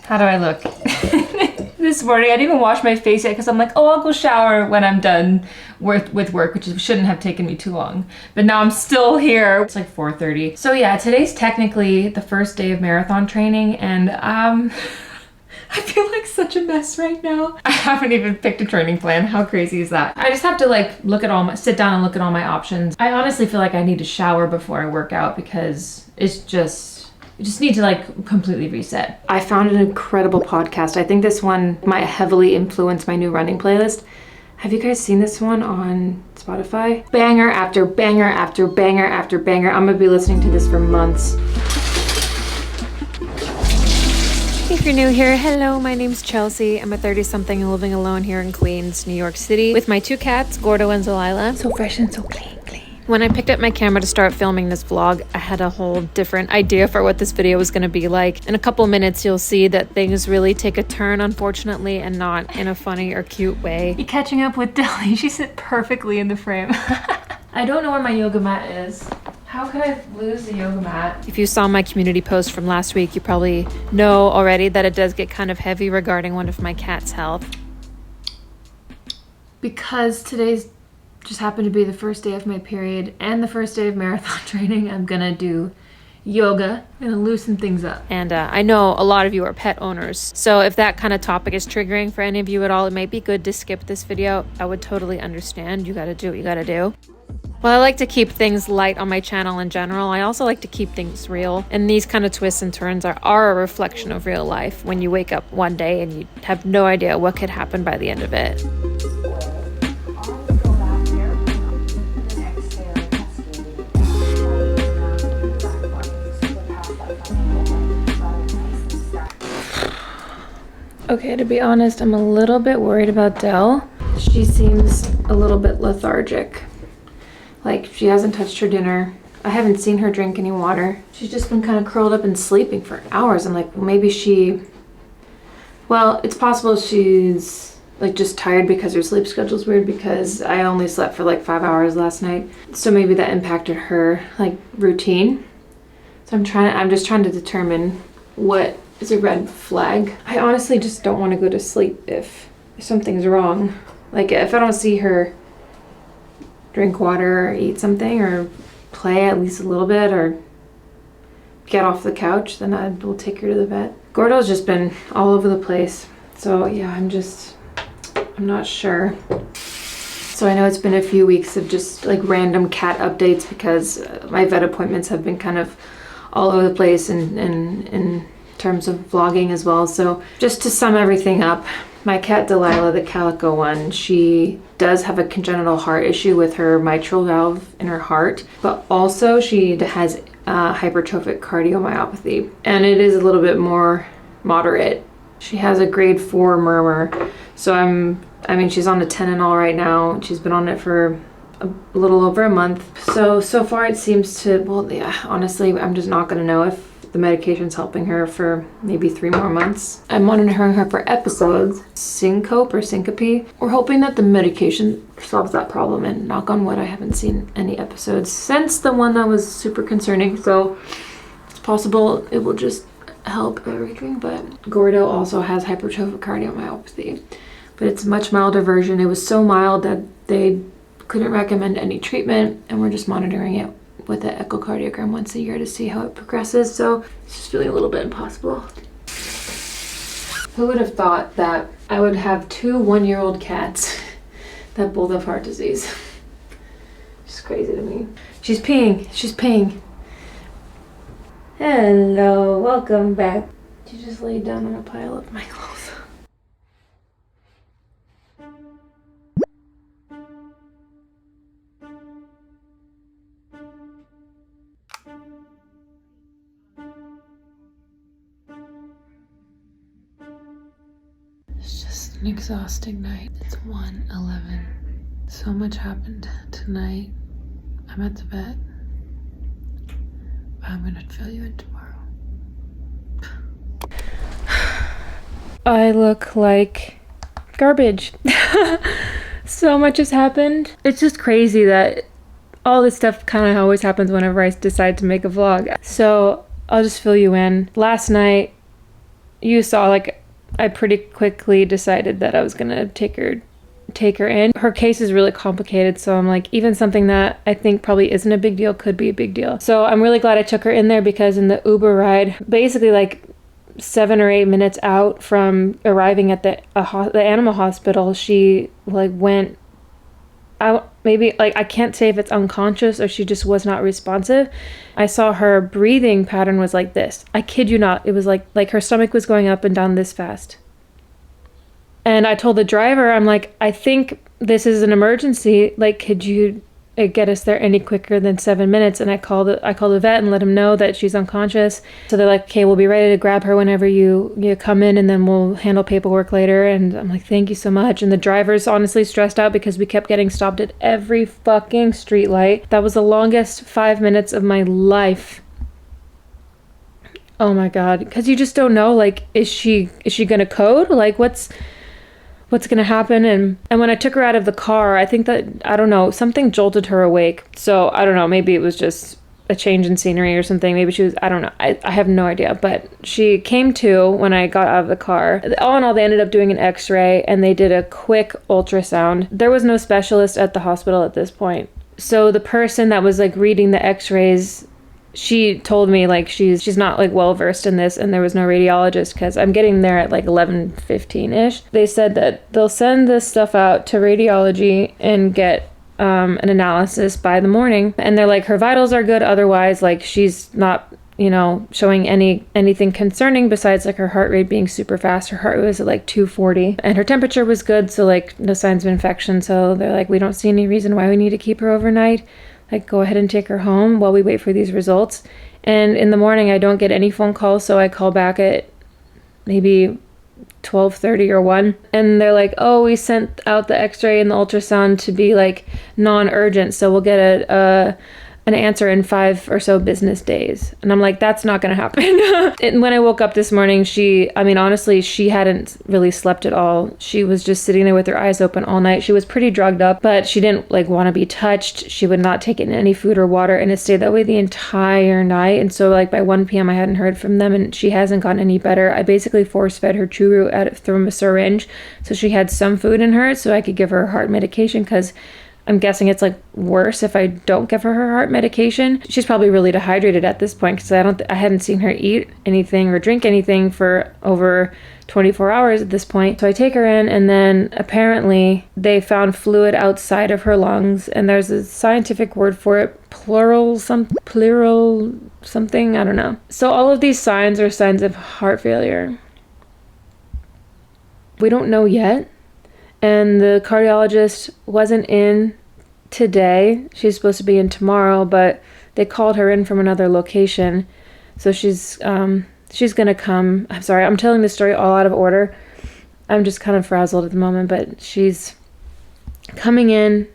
How do I look? This morning, I didn't even wash my face yet because I'm like, oh, I'll go shower when I'm done with work, which shouldn't have taken me too long. But now I'm still here. It's like 4:30. So yeah, today's technically the first day of marathon training, and I feel like such a mess right now. I haven't even picked a training plan. How crazy is that? I just have to like sit down and look at all my options. I honestly feel like I need to shower before I work out because you just need to like completely reset. I found an incredible podcast. I think this one might heavily influence my new running playlist. Have you guys seen this one on Spotify? Banger after banger after banger after banger. I'm gonna be listening to this for months. If you're new here, hello, my name's Chelsea. I'm a 30-something living alone here in Queens, New York City, with my 2 cats, Gordo and Delilah. So fresh and so clean. When I picked up my camera to start filming this vlog, I had a whole different idea for what this video was going to be like. In a couple minutes, you'll see that things really take a turn, unfortunately, and not in a funny or cute way. You're catching up with Deli. She sit perfectly in the frame. I don't know where my yoga mat is. How could I lose the yoga mat? If you saw my community post from last week, you probably know already that it does get kind of heavy regarding one of my cats' health. Because today's just happened to be the first day of my period and the first day of marathon training, I'm gonna do yoga and loosen things up. And I know a lot of you are pet owners, so if that kind of topic is triggering for any of you at all, it might be good to skip this video. I would totally understand. You gotta do what you gotta do. While I like to keep things light on my channel in general, I also like to keep things real. And these kind of twists and turns are a reflection of real life when you wake up one day and you have no idea what could happen by the end of it. Okay, to be honest, I'm a little bit worried about Del. She seems a little bit lethargic. Like, she hasn't touched her dinner. I haven't seen her drink any water. She's just been kind of curled up and sleeping for hours. I'm like, well, maybe well, it's possible she's like just tired because her sleep schedule's weird because I only slept for like 5 hours last night. So maybe that impacted her like routine. So I'm just trying to determine what is a red flag. I honestly just don't want to go to sleep if something's wrong. Like if I don't see her drink water or eat something or play at least a little bit or get off the couch, then I will take her to the vet. Gordo's just been all over the place. So yeah, I'm not sure. So I know it's been a few weeks of just like random cat updates because my vet appointments have been kind of all over the place and in terms of vlogging as well. So just to sum everything up, my cat Delilah, the calico one, she does have a congenital heart issue with her mitral valve in her heart, but also she has hypertrophic cardiomyopathy, and it is a little bit more moderate. She has a grade 4 murmur, so I mean she's on a Telenol right now. She's been on it for a little over a month. So far it seems to, well, yeah, honestly, I'm just not gonna know if the medication's helping her for maybe 3 more months. I'm monitoring her for episodes, syncope or syncope. We're hoping that the medication solves that problem, and knock on wood, I haven't seen any episodes since the one that was super concerning. So it's possible it will just help everything. But Gordo also has hypertrophic cardiomyopathy, but it's a much milder version. It was so mild that they couldn't recommend any treatment, and we're just monitoring it with an echocardiogram once a year to see how it progresses. So it's just feeling a little bit impossible. Who would have thought that I would have 2 1-year-old cats that both have heart disease? It's crazy to me. She's peeing. Hello, welcome back. She just laid down on a pile of my clothes. It's just an exhausting night. It's 1:11. So much happened tonight. I'm at the vet. I'm gonna fill you in tomorrow. I look like garbage. So much has happened. It's just crazy that all this stuff kind of always happens whenever I decide to make a vlog. So I'll just fill you in. Last night, you saw, like, I pretty quickly decided that I was gonna take her in. Her case is really complicated, so I'm like, even something that I think probably isn't a big deal could be a big deal. So I'm really glad I took her in there, because in the Uber ride, basically like 7 or 8 minutes out from arriving at the animal hospital, she like went out. Maybe, like, I can't say if it's unconscious or she just was not responsive. I saw her breathing pattern was like this. I kid you not. It was like her stomach was going up and down this fast. And I told the driver, I'm like, I think this is an emergency. Like, could you get us there any quicker than 7 minutes? And I called the vet and let him know that she's unconscious. So they're like, okay, we'll be ready to grab her whenever you come in, and then we'll handle paperwork later. And I'm like, thank you so much. And the driver's honestly stressed out because we kept getting stopped at every fucking street light. That was the longest 5 minutes of my life. Oh my God. Because you just don't know, like, is she gonna code? Like, what's going to happen? And when I took her out of the car, I think that, I don't know, something jolted her awake. So I don't know, maybe it was just a change in scenery or something. Maybe she was, I don't know. I have no idea. But she came to when I got out of the car. All in all, they ended up doing an x-ray and they did a quick ultrasound. There was no specialist at the hospital at this point. So the person that was like reading the x-rays, she told me like she's not like well versed in this, and there was no radiologist, because I'm getting there at like 11:15ish. They said that they'll send this stuff out to radiology and get an analysis by the morning, and they're like, her vitals are good, otherwise like she's not, you know, showing anything concerning besides like her heart rate being super fast. Her heart rate was at like 240 and her temperature was good, so like no signs of infection. So they're like, we don't see any reason why we need to keep her overnight. Like, go ahead and take her home while we wait for these results. And in the morning, I don't get any phone calls, so I call back at maybe 12:30 or 1. And they're like, oh, we sent out the x-ray and the ultrasound to be, like, non-urgent, so we'll get an answer in 5 or so business days. And I'm like, that's not gonna happen. And when I woke up this morning, honestly, she hadn't really slept at all. She was just sitting there with her eyes open all night. She was pretty drugged up, but she didn't like want to be touched. She would not take in any food or water, and it stayed that way the entire night. And so like by 1 p.m. I hadn't heard from them, and she hasn't gotten any better. I basically force fed her Churu through a syringe, so she had some food in her so I could give her heart medication, because I'm guessing it's like worse if I don't give her heart medication. She's probably really dehydrated at this point, because I hadn't seen her eat anything or drink anything for over 24 hours at this point. So I take her in, and then apparently they found fluid outside of her lungs, and there's a scientific word for it, pleural something, I don't know. So all of these signs are signs of heart failure. We don't know yet. And the cardiologist wasn't in today. She's supposed to be in tomorrow, but they called her in from another location. So she's gonna come. I'm sorry, I'm telling this story all out of order. I'm just kind of frazzled at the moment, but she's coming in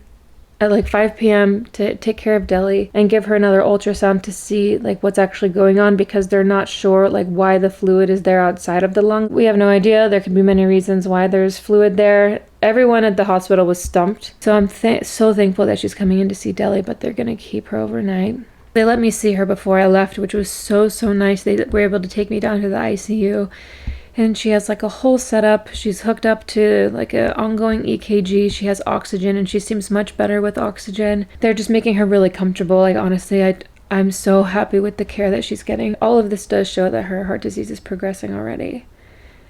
at like 5 p.m. to take care of Deli and give her another ultrasound to see like what's actually going on, because they're not sure like why the fluid is there outside of the lung. We have no idea. There could be many reasons why there's fluid there. Everyone at the hospital was stumped. So I'm so thankful that she's coming in to see Deli, but they're gonna keep her overnight. They let me see her before I left, which was so nice. They were able to take me down to the ICU. And she has like a whole setup. She's hooked up to like an ongoing EKG. She has oxygen, and she seems much better with oxygen. They're just making her really comfortable. Like, honestly, I'm so happy with the care that she's getting. All of this does show that her heart disease is progressing already.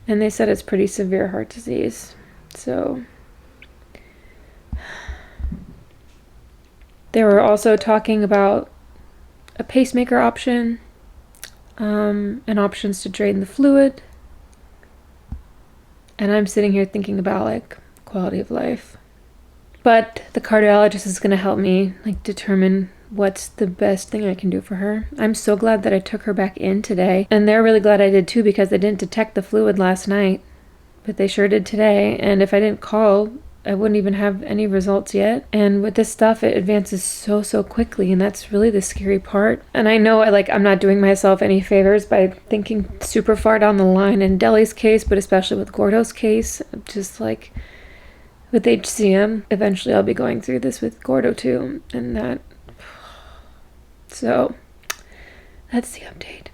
And they said it's pretty severe heart disease. So they were also talking about a pacemaker option, and options to drain the fluid. And I'm sitting here thinking about like quality of life. But the cardiologist is going to help me like determine what's the best thing I can do for her. I'm so glad that I took her back in today. And they're really glad I did too, because they didn't detect the fluid last night. But they sure did today. And if I didn't call, I wouldn't even have any results yet. And with this stuff, it advances so quickly, and that's really the scary part. And I know I'm not doing myself any favors by thinking super far down the line in Deli's case, but especially with Gordo's case. Just like with HCM, eventually I'll be going through this with Gordo too, and that. So that's the update.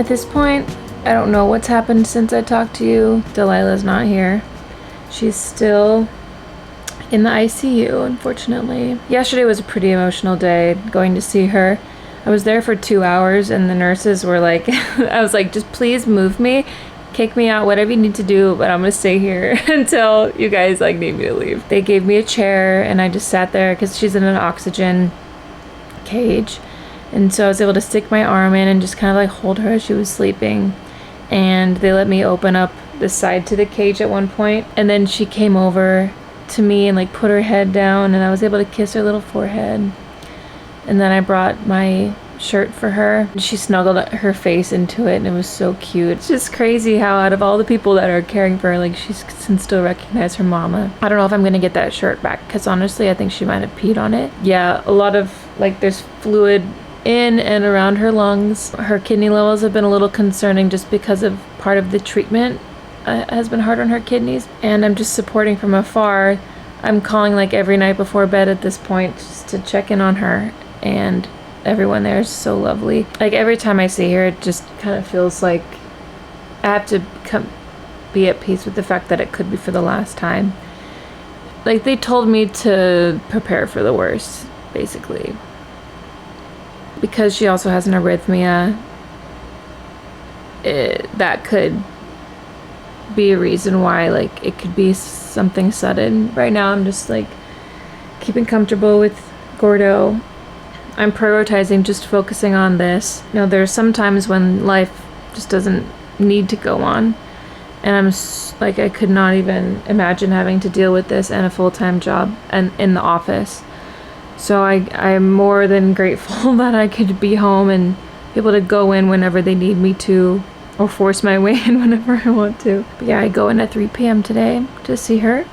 At this point, I don't know what's happened since I talked to you. Delilah's not here. She's still in the ICU, unfortunately. Yesterday was a pretty emotional day going to see her. I was there for 2 hours and the nurses were like, I was like, just please move me, kick me out, whatever you need to do, but I'm gonna stay here until you guys like need me to leave. They gave me a chair and I just sat there because she's in an oxygen cage. And so I was able to stick my arm in and just kind of like hold her as she was sleeping. And they let me open up the side to the cage at one point. And then she came over to me and like put her head down and I was able to kiss her little forehead. And then I brought my shirt for her. She snuggled her face into it and it was so cute. It's just crazy how out of all the people that are caring for her, like she can still recognize her mama. I don't know if I'm gonna get that shirt back because honestly I think she might have peed on it. Yeah, a lot of like there's fluid in and around her lungs. Her kidney levels have been a little concerning just because of part of the treatment has been hard on her kidneys, and I'm just supporting from afar. I'm calling like every night before bed at this point just to check in on her, and everyone there is so lovely. Like every time I see her it just kind of feels like I have to be at peace with the fact that it could be for the last time. Like they told me to prepare for the worst basically, because she also has an arrhythmia. That could be a reason why like it could be something sudden. Right now I'm just like keeping comfortable with Gordo. I'm prioritizing just focusing on this. You know, there's some times when life just doesn't need to go on, and I'm like I could not even imagine having to deal with this and a full-time job and in the office. So I'm more than grateful that I could be home and be able to go in whenever they need me to, or force my way in whenever I want to. But yeah, I go in at 3 p.m. today to see her.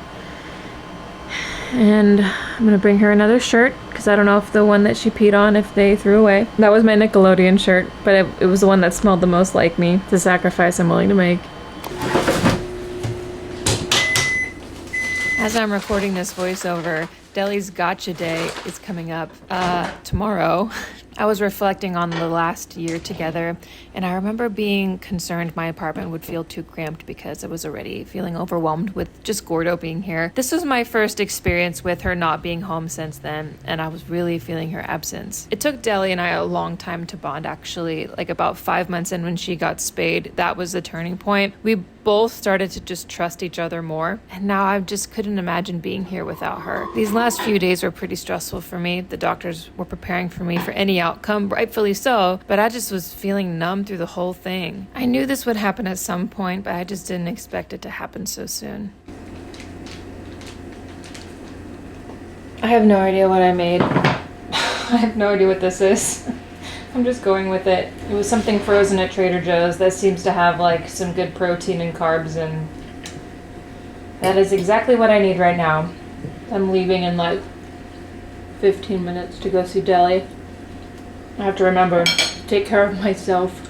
And I'm gonna bring her another shirt because I don't know if the one that she peed on, if they threw away. That was my Nickelodeon shirt, but it was the one that smelled the most like me. It's a sacrifice I'm willing to make. As I'm recording this voiceover, Deli's Gotcha Day is coming up tomorrow. I was reflecting on the last year together, and I remember being concerned my apartment would feel too cramped because I was already feeling overwhelmed with just Gordo being here. This was my first experience with her not being home since then, and I was really feeling her absence. It took Deli and I a long time to bond, actually. Like about 5 months in when she got spayed, that was the turning point. We both started to just trust each other more, and now I just couldn't imagine being here without her. These last few days were pretty stressful for me. The doctors were preparing for me for any outcome, rightfully so, but I just was feeling numb through the whole thing. I knew this would happen at some point, but I just didn't expect it to happen so soon. I have no idea what I made. I have no idea what this is. I'm just going with it. It was something frozen at Trader Joe's that seems to have like some good protein and carbs, and that is exactly what I need right now. I'm leaving in like 15 minutes to go see Deli. I have to remember to take care of myself.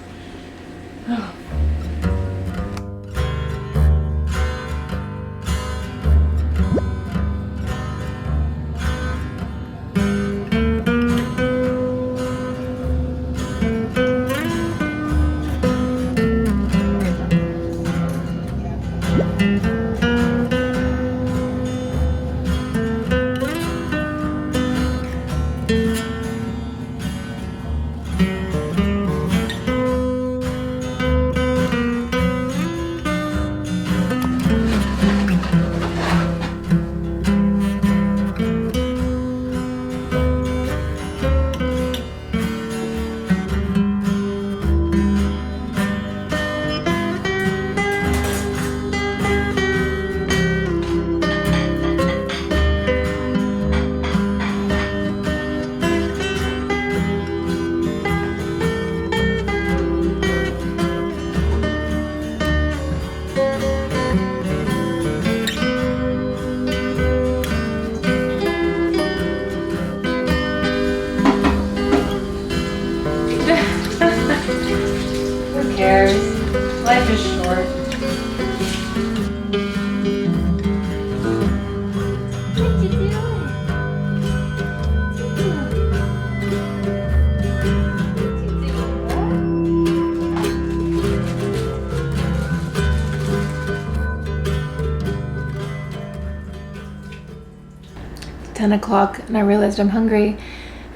10 o'clock and I realized I'm hungry.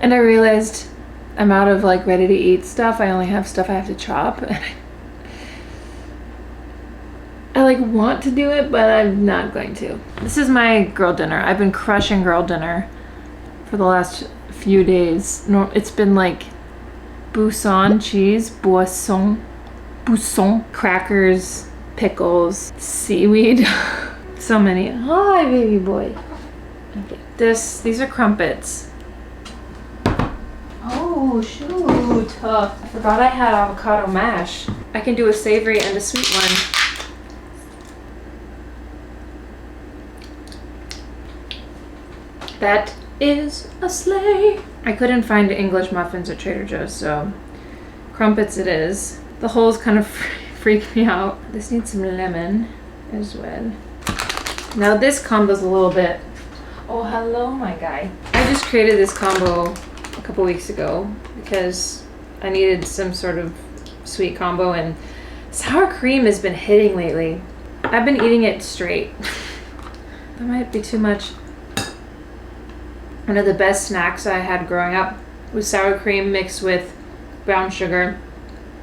And I realized I'm out of like ready to eat stuff. I only have stuff I have to chop. And I like want to do it, but I'm not going to. This is my girl dinner. I've been crushing girl dinner for the last few days. No, it's been like Bousson cheese, boisson, crackers, pickles, seaweed. So many. Hi, baby boy. Okay. These are crumpets. Oh, shoot. I forgot I had avocado mash. I can do a savory and a sweet one. That is a sleigh. I couldn't find English muffins at Trader Joe's, so crumpets it is. The holes kind of freak me out. This needs some lemon as well. Now this combo's a little bit... Oh, hello, my guy. I just created this combo a couple weeks ago because I needed some sort of sweet combo, and sour cream has been hitting lately. I've been eating it straight. That might be too much. One of the best snacks I had growing up was sour cream mixed with brown sugar,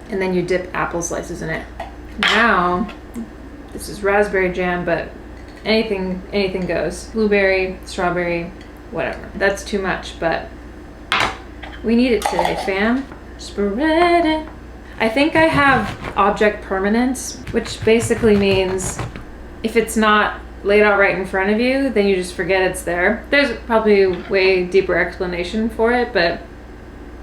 and then you dip apple slices in it. Now, this is raspberry jam, but anything goes. Blueberry, strawberry, whatever. That's too much, but we need it today, fam. Spread it. I think I have object permanence, which basically means if it's not laid out right in front of you, then you just forget it's there. There's probably a way deeper explanation for it, but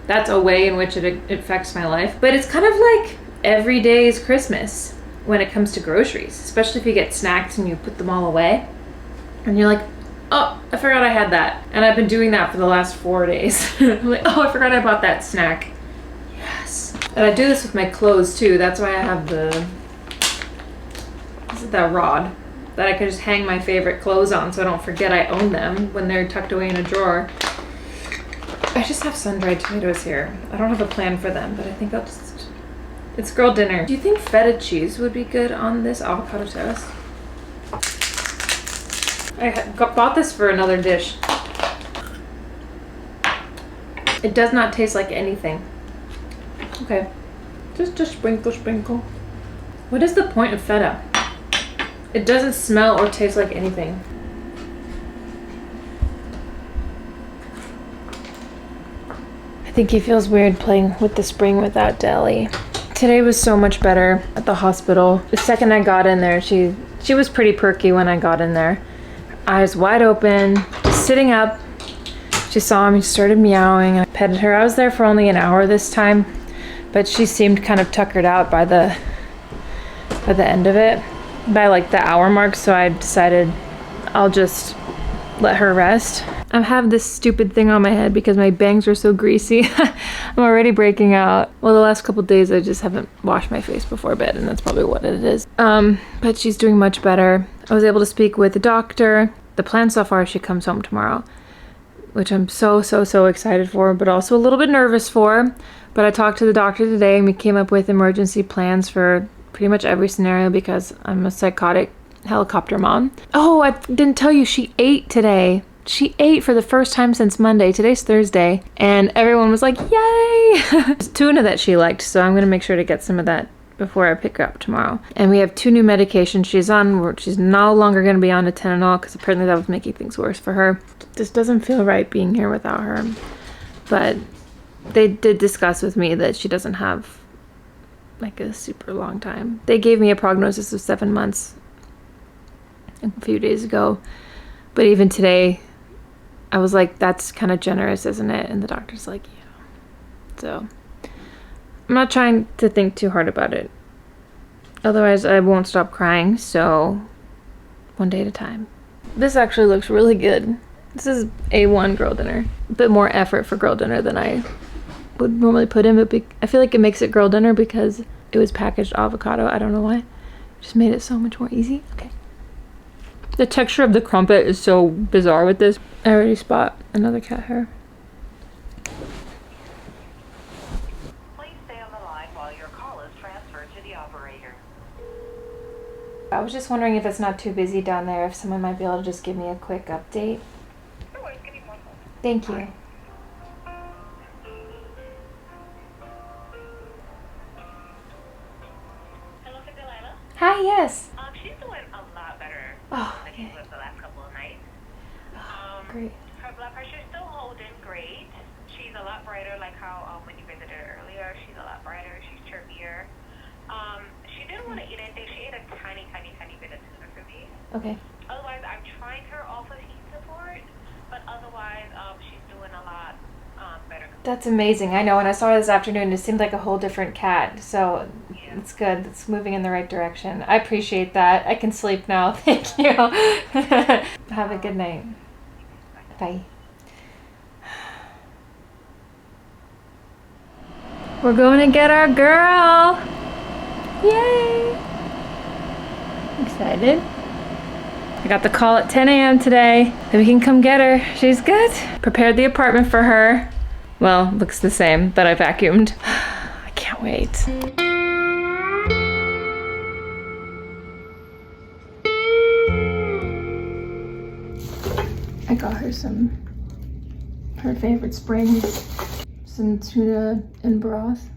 that's a way in which it affects my life. But it's kind of like every day is Christmas when it comes to groceries, especially if you get snacks and you put them all away. And you're like, oh, I forgot I had that. And I've been doing that for the last 4 days. I'm like, oh, I forgot I bought that snack. Yes. And I do this with my clothes too. That's why I have that rod that I can just hang my favorite clothes on so I don't forget I own them when they're tucked away in a drawer. I just have sun-dried tomatoes here. I don't have a plan for them, but I think I'll just... It's girl dinner. Do you think feta cheese would be good on this avocado toast? I bought this for another dish. It does not taste like anything. Okay. Just sprinkle. What is the point of feta? It doesn't smell or taste like anything. I think he feels weird playing with the spring without Deli. Today was so much better at the hospital. The second I got in there, she was pretty perky when I got in there. Eyes wide open, just sitting up. She saw me, started meowing. I petted her. I was there for only an hour this time, but she seemed kind of tuckered out by the end of it. By like the hour mark, so I decided I'll just let her rest. I have this stupid thing on my head because my bangs are so greasy. I'm already breaking out. Well, the last couple days I just haven't washed my face before bed, and that's probably what it is. But she's doing much better. I was able to speak with the doctor. The plan so far is she comes home tomorrow, which I'm so excited for, but also a little bit nervous for. But I talked to the doctor today and we came up with emergency plans for pretty much every scenario because I'm a psychotic helicopter mom. Oh, I didn't tell you, she ate today. She ate for the first time since Monday. Today's Thursday, and everyone was like, yay! It's tuna that she liked, so I'm gonna make sure to get some of that before I pick her up tomorrow. And we have 2 new medications she's on. She's no longer gonna be on atenolol because apparently that was making things worse for her. This doesn't feel right being here without her. But they did discuss with me that she doesn't have like a super long time. They gave me a prognosis of 7 months a few days ago, but even today I was like, that's kind of generous, isn't it? And the doctor's like, yeah. So I'm not trying to think too hard about it, otherwise I won't stop crying. So one day at a time. This actually looks really good. This is A1 girl dinner. A bit more effort for girl dinner than I would normally put in, but I feel like it makes it girl dinner because it was packaged avocado. I don't know why. Just made it so much more easy. Okay. The texture of the crumpet is so bizarre with this. I already spot another cat hair. Please stay on the line while your call is transferred to the operator. I was just wondering if it's not too busy down there, if someone might be able to just give me a quick update. No worries, give me Thank you. Hello, for Delilah. Hi, yes. She's doing a lot better Oh, than she okay. was the last couple of nights. Great. Her blood pressure's still holding great. She's a lot brighter, like how when you visited her earlier. She's a lot brighter. She's chirpier. She didn't want to eat anything. She ate a tiny bit of tuna for me. Okay. Otherwise, I've tried her off of heat support, but otherwise, she's doing a lot better. That's amazing. I know when I saw her this afternoon, it seemed like a whole different cat. So Yeah. it's good. It's moving in the right direction. I appreciate that. I can sleep now. Thank you. Have a good night. Bye. We're going to get our girl. Yay. Excited. I got the call at 10 a.m. today that we can come get her. She's good. Prepared the apartment for her. Well, looks the same, but I vacuumed. I can't wait. I got her her favorite springs, some tuna and broth.